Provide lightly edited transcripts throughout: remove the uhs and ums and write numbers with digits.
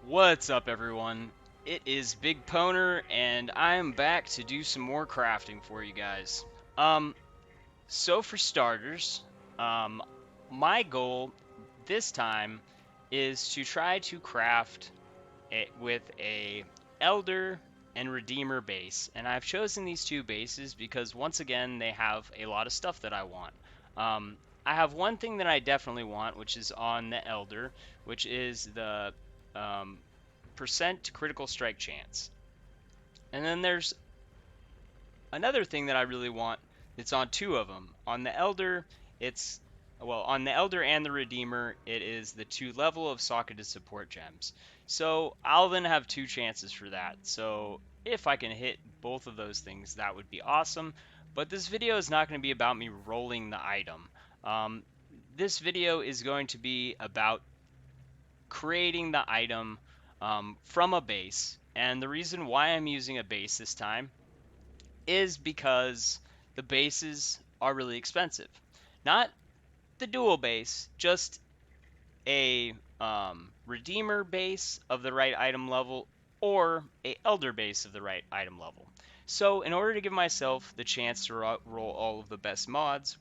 What's up, everyone? It is BigPowner, and I am back to do some more crafting for you guys. Um, so for starters, um, my goal this time is to try to craft it with a Elder and Redeemer base, and I've chosen these two bases because once again they have a lot of stuff that I want. Um, I have one thing that I definitely want, which is on the Elder, which is the um, percent critical strike chance. And then there's another thing that I really want. It's on two of them. On the Elder, it's on the Elder and the Redeemer, it is the two level of socketed support gems. So I'll then have two chances for that. So if I can hit both of those things, that would be awesome. But this video is not going to be about me rolling the item. Um, this video is going to be about creating the item from a base. And the reason why I'm using a base this time is because the bases are really expensive. Not the dual base, just a Redeemer base of the right item level or a Elder base of the right item level. So in order to give myself the chance to roll all of the best mods,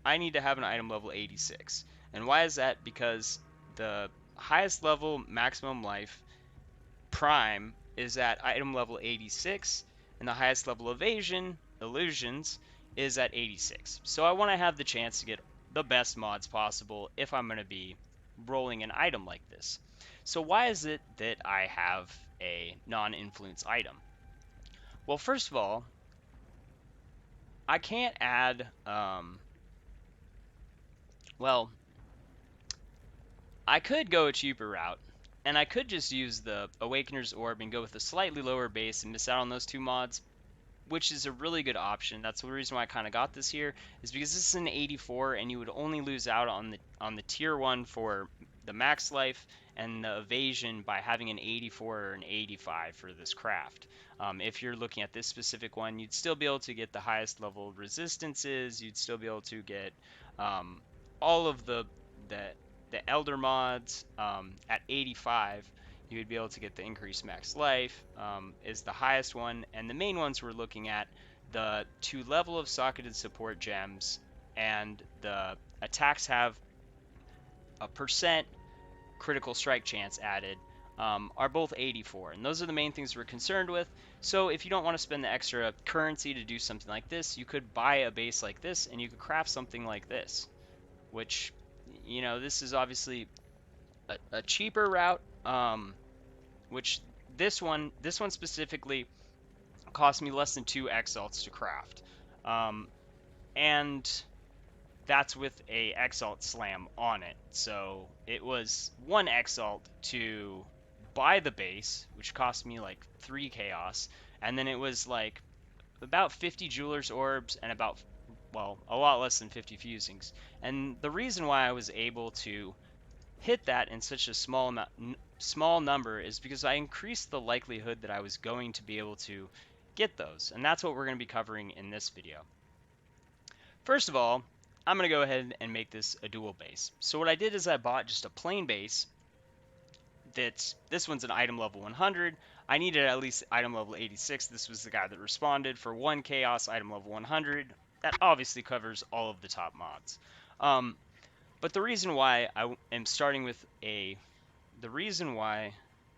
I need to have an item level 86. And why is that? Because the highest level maximum life prime is at item level 86, and the highest level evasion, illusions, is at 86. So I want to have the chance to get the best mods possible if I'm going to be rolling an item like this. So why is it that I have a non-influence item? Well, first of all, I can't add, well, I could go a cheaper route, and I could just use the Awakener's Orb and go with a slightly lower base and miss out on those two mods, which is a really good option. That's the reason why I kind of got this here, is because this is an 84, and you would only lose out on the tier 1 for the max life and the evasion by having an 84 or an 85 for this craft. If you're looking at this specific one, you'd still be able to get the highest level resistances. You'd still be able to get um, all of the the elder mods at 85. You would be able to get the increased max life is the highest one, and the main ones we're looking at, the two level of socketed support gems, and the attacks have a percent critical strike chance added, are both 84, and those are the main things we're concerned with. So if you don't want to spend the extra currency to do something like this, you could buy a base like this and you could craft something like this, which, this is obviously a cheaper route, which this one specifically cost me less than 2 exalts to craft, um, and that's with a exalt slam on it. So it was 1 exalt to buy the base, which cost me like 3 chaos, and then it was like about 50 jeweler's orbs and about, well, a lot less than 50 fusings. And the reason why I was able to hit that in such a small number is because I increased the likelihood that I was going to be able to get those, and that's what we're going to be covering in this video. First of all, I'm going to go ahead and make this a dual base. So what I did is I bought just a plain base. This one's an item level 100. I needed at least item level 86. This was the guy that responded for 1 chaos item level 100. That obviously covers all of the top mods. But the reason why I am starting with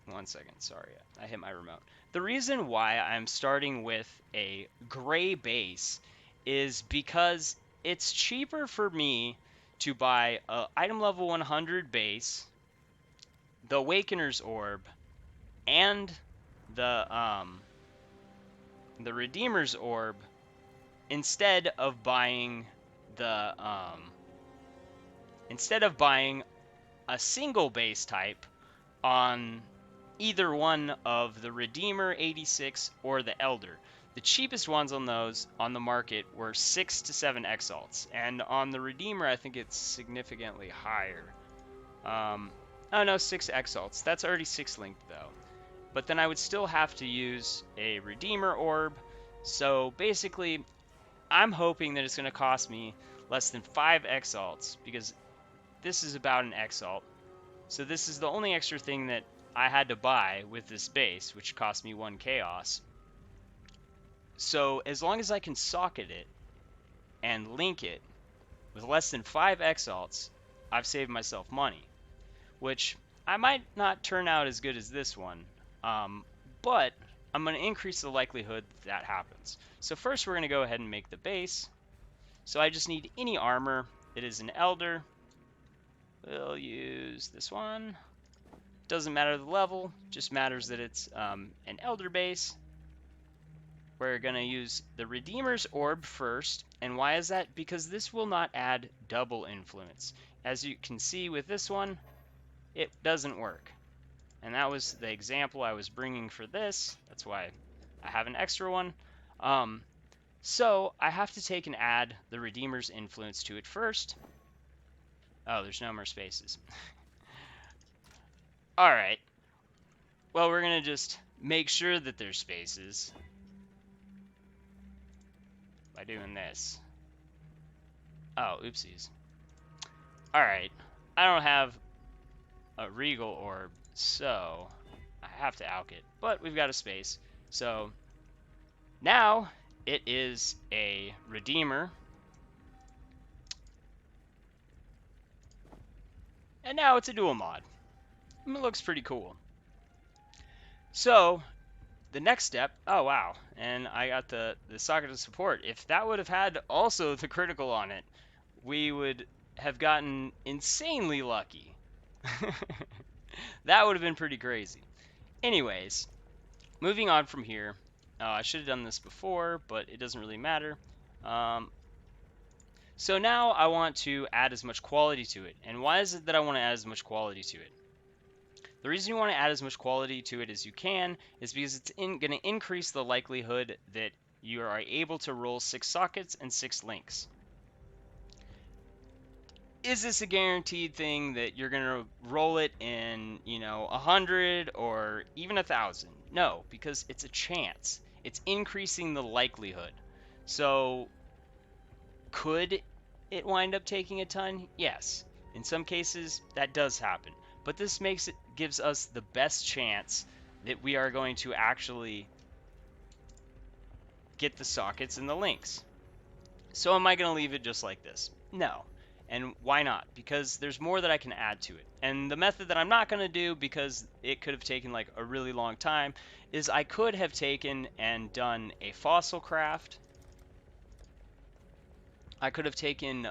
one second, sorry, I hit my remote. The reason why I'm starting with a gray base is because it's cheaper for me to buy a item level 100 base, the Awakener's Orb, and the Redeemer's Orb instead of buying the a single base type on either one of the Redeemer 86 or the Elder. The cheapest ones on those on the market were 6 to 7 exalts, and on the Redeemer I think it's significantly higher. Oh no, 6 exalts. That's already 6 linked though. But then I would still have to use a Redeemer orb. So basically, I'm hoping that it's going to cost me less than 5 exalts, because this is about an exalt. So this is the only extra thing that I had to buy with this base, which cost me 1 chaos. So as long as I can socket it and link it with less than 5 exalts, I've saved myself money, which I might not turn out as good as this one, but I'm going to increase the likelihood that happens. So first we're going to go ahead and make the base. So I just need any armor. It is an elder. We'll use this one. Doesn't matter the level, just matters that it's an elder base. We're going to use the Redeemer's Orb first. And why is that? Because this will not add double influence. As you can see with this one, it doesn't work. And that was the example I was bringing for this. That's why I have an extra one. So I have to take and add the Redeemer's Influence to it first. Oh, there's no more spaces. All right. Well, we're going to just make sure that there's spaces by doing this. Oh, oopsies. All right. I don't have a Regal Orb, so I have to alch it. But we've got a space. So now it is a Redeemer. And now it's a dual mod. It looks pretty cool. So the next step, oh wow, and I got the socket of support. If that would have had also the critical on it, we would have gotten insanely lucky. That would have been pretty crazy. Anyways, moving on from here. I should have done this before, but it doesn't really matter. So now I want to add as much quality to it. And why is it that I want to add as much quality to it? The reason you want to add as much quality to it as you can is because it's going to increase the likelihood that you are able to roll 6 sockets and 6 links. Is this a guaranteed thing that you're going to roll it in, 100 or even 1,000? No, because it's a chance. It's increasing the likelihood. So could it wind up taking a ton? Yes. In some cases, that does happen. But this gives us the best chance that we are going to actually get the sockets and the links. So am I going to leave it just like this? No. And why not? Because there's more that I can add to it. And the method that I'm not going to do, because it could have taken like a really long time, is I could have taken and done a fossil craft. I could have taken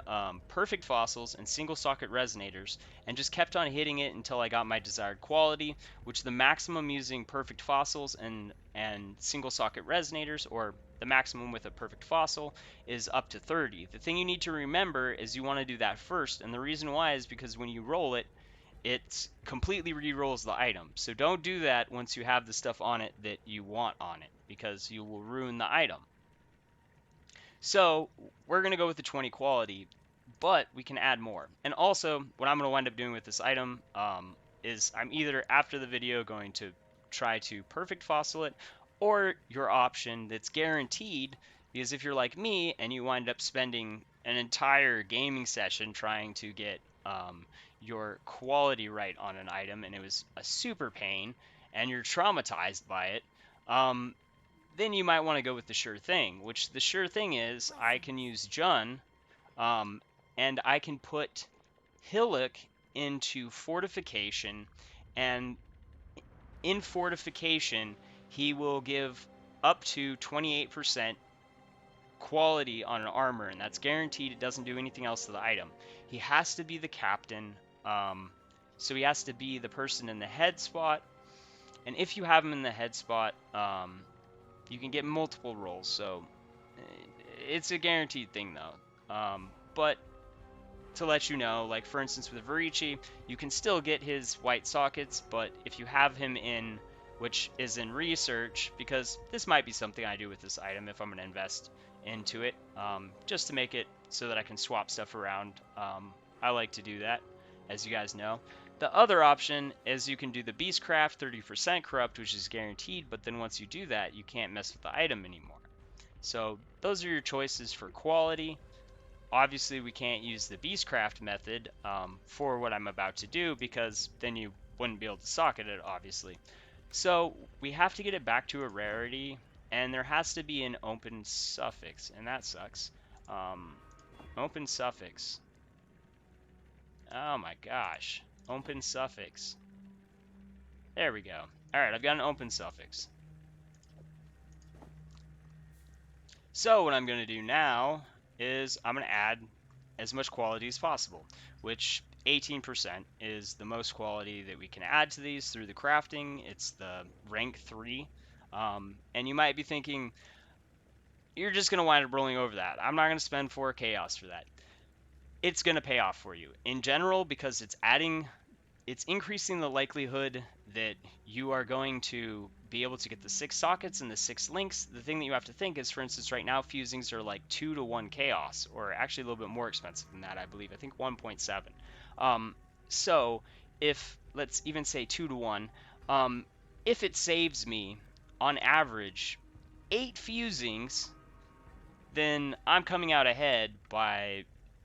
perfect fossils and single socket resonators and just kept on hitting it until I got my desired quality, which the maximum using perfect fossils and single socket resonators, or the maximum with a perfect fossil, is up to 30. The thing you need to remember is you want to do that first, and the reason why is because when you roll it, it completely re-rolls the item. So don't do that once you have the stuff on it that you want on it, because you will ruin the item. So we're going to go with the 20 quality, but we can add more. And also, what I'm going to wind up doing with this item is I'm either, after the video, going to try to perfect fossil it, or your option that's guaranteed, because if you're like me and you wind up spending an entire gaming session trying to get your quality right on an item, and it was a super pain, and you're traumatized by it, then you might want to go with the sure thing, which the sure thing is I can use Jun, and I can put Hillock into fortification, and in fortification he will give up to 28% quality on an armor, and that's guaranteed. It doesn't do anything else to the item. He has to be the captain, so he has to be the person in the head spot, and if you have him in the head spot, you can get multiple rolls, so it's a guaranteed thing though. But to let you know, like for instance with Varici, you can still get his white sockets, but if you have him in, which is in research, because this might be something I do with this item if I'm going to invest into it, just to make it so that I can swap stuff around. I like to do that, as you guys know. The other option is you can do the Beastcraft 30% corrupt, which is guaranteed, but then once you do that, you can't mess with the item anymore. So those are your choices for quality. Obviously, we can't use the Beastcraft method for what I'm about to do, because then you wouldn't be able to socket it, obviously. So we have to get it back to a rarity, and there has to be an open suffix, and that sucks. Open suffix. Oh my gosh. Open suffix. There we go. Alright, I've got an open suffix. So what I'm going to do now is I'm going to add as much quality as possible, which 18% is the most quality that we can add to these through the crafting. It's the rank 3. And you might be thinking, you're just going to wind up rolling over that. I'm not going to spend 4 chaos for that. It's going to pay off for you. In general, because it's increasing the likelihood that you are going to be able to get the 6 sockets and the 6 links. The thing that you have to think is, for instance, right now fusings are like 2 to 1 chaos, or actually a little bit more expensive than that, I believe. I think 1.7. So if, let's even say 2 to 1, if it saves me on average 8 fusings, then I'm coming out ahead by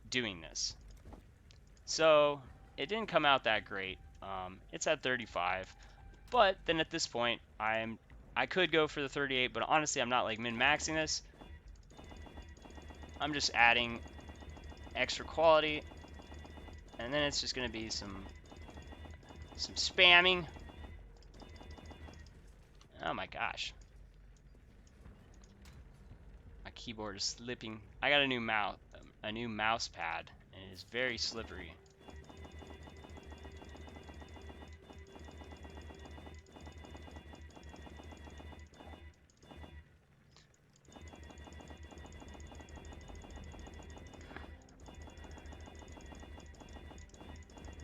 doing this. So it didn't come out that great. It's at 35, but then at this point, I could go for the 38, but honestly, I'm not like min-maxing this. I'm just adding extra quality, and then it's just gonna be some spamming. Oh my gosh, my keyboard is slipping. I got a new mouse pad, and it is very slippery.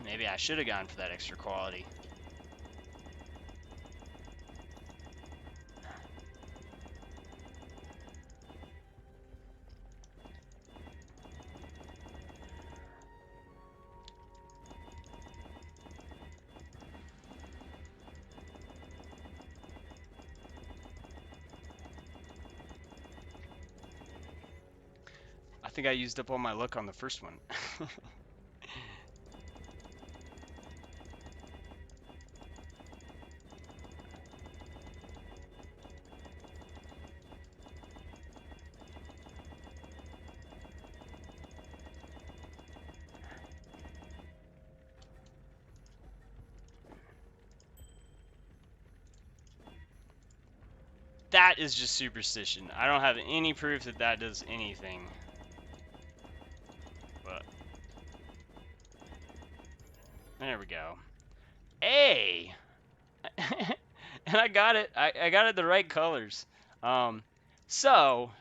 Maybe I should have gone for that extra quality. I think I used up all my luck on the first one. That is just superstition. I don't have any proof that that does anything. But there we go. Hey! And I got it. I got it the right colors. So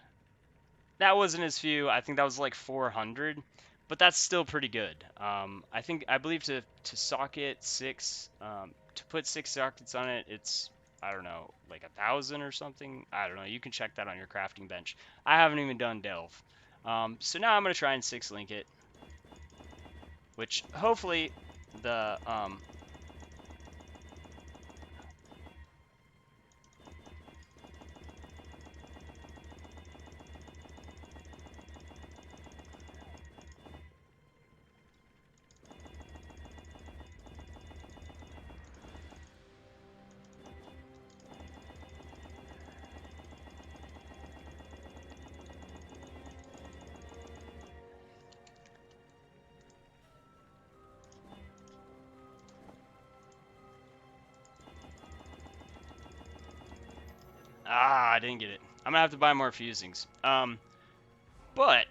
that wasn't as few. I think that was like 400, but that's still pretty good. I believe to socket 6, to put 6 sockets on it, it's, I don't know, like 1,000 or something. I don't know. You can check that on your crafting bench. I haven't even done delve. So now I'm gonna try and 6 link it, which hopefully the I didn't get it. I'm gonna have to buy more fusings. But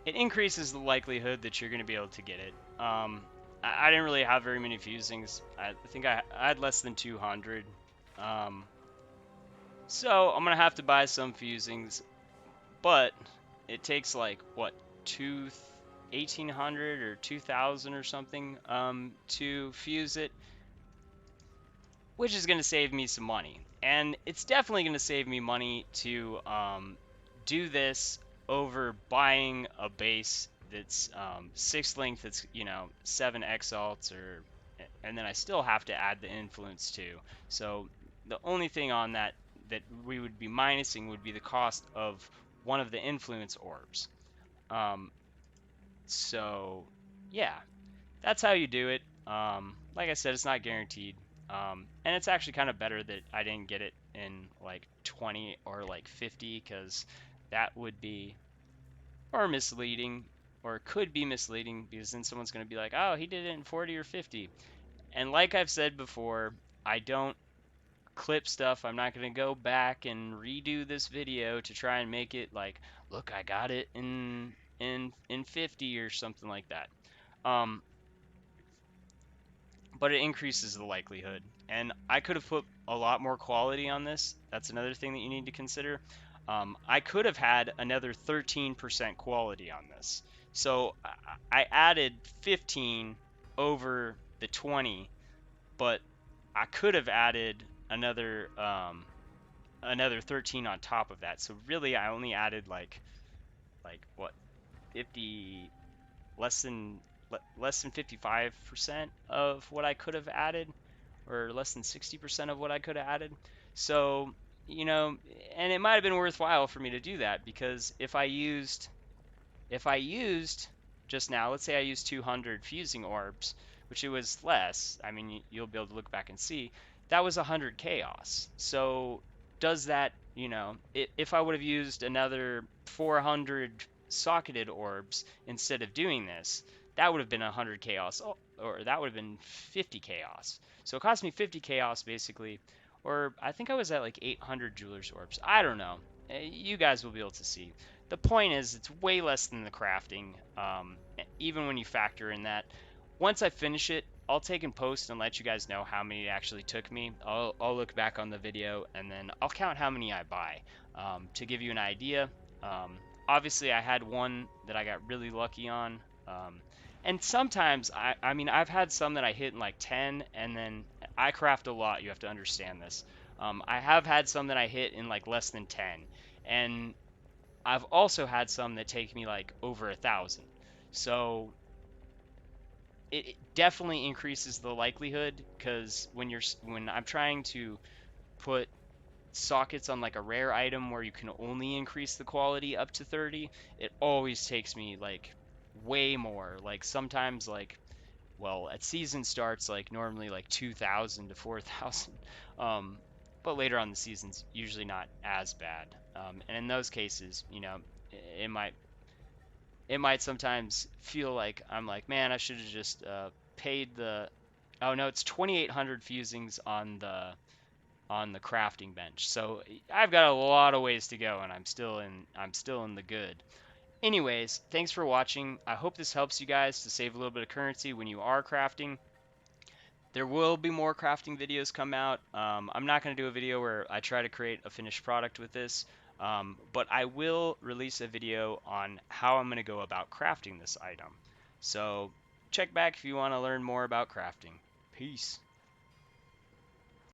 it increases the likelihood that you're gonna be able to get it. I didn't really have very many fusings. I think I had less than 200. So I'm gonna have to buy some fusings, but it takes like what, 1,800 or 2,000 or something to fuse it, which is going to save me some money. And it's definitely going to save me money to do this over buying a base that's 6 length, that's, 7 exalts, and then I still have to add the influence too. So the only thing on that we would be minusing would be the cost of one of the influence orbs. So yeah, that's how you do it. Like I said, it's not guaranteed. And it's actually kind of better that I didn't get it in like 20 or like 50 because that would be or misleading or could be misleading because then someone's going to be like, oh, he did it in 40 or 50. And like I've said before, I don't clip stuff. I'm not going to go back and redo this video to try and make it like, look, I got it in 50 or something like that. Um, but it increases the likelihood. And I could have put a lot more quality on this. That's another thing that you need to consider. I could have had another 13% quality on this. So I added 15 over the 20, but I could have added another 13 on top of that. So really, I only added like what 50 less than less than 55% of what I could have added, or less than 60% of what I could have added. So, you know, and it might have been worthwhile for me to do that because if I used just now, let's say I used 200 fusing orbs, which it was less. I mean, you'll be able to look back and see that was 100 chaos. So does that, if I would have used another 400 socketed orbs instead of doing this, that would have been 100 chaos, or that would have been 50 chaos. So it cost me 50 chaos basically, or I think I was at like 800 jeweler's orbs. I don't know. You guys will be able to see. The point is, it's way less than the crafting, even when you factor in that. Once I finish it, I'll take and post and let you guys know how many it actually took me. I'll look back on the video and then I'll count how many I buy to give you an idea. Obviously, I had one that I got really lucky on. And sometimes, I mean, I've had some that I hit in like 10, and then I craft a lot. You have to understand this. I have had some that I hit in like less than 10. And I've also had some that take me like over 1,000. So it definitely increases the likelihood because when I'm trying to put sockets on like a rare item where you can only increase the quality up to 30, it always takes me like way more. Like sometimes like well, at season starts like normally like 2,000 to 4,000. Um, but later on the season's usually not as bad. And in those cases, it might it might sometimes feel like I'm like, man, I should have just paid the. Oh no, it's 2,800 fusings on the crafting bench. So I've got a lot of ways to go, and I'm still in the good. Anyways, thanks for watching. I hope this helps you guys to save a little bit of currency when you are crafting. There will be more crafting videos come out. I'm not going to do a video where I try to create a finished product with this, but I will release a video on how I'm going to go about crafting this item. So check back if you want to learn more about crafting. Peace.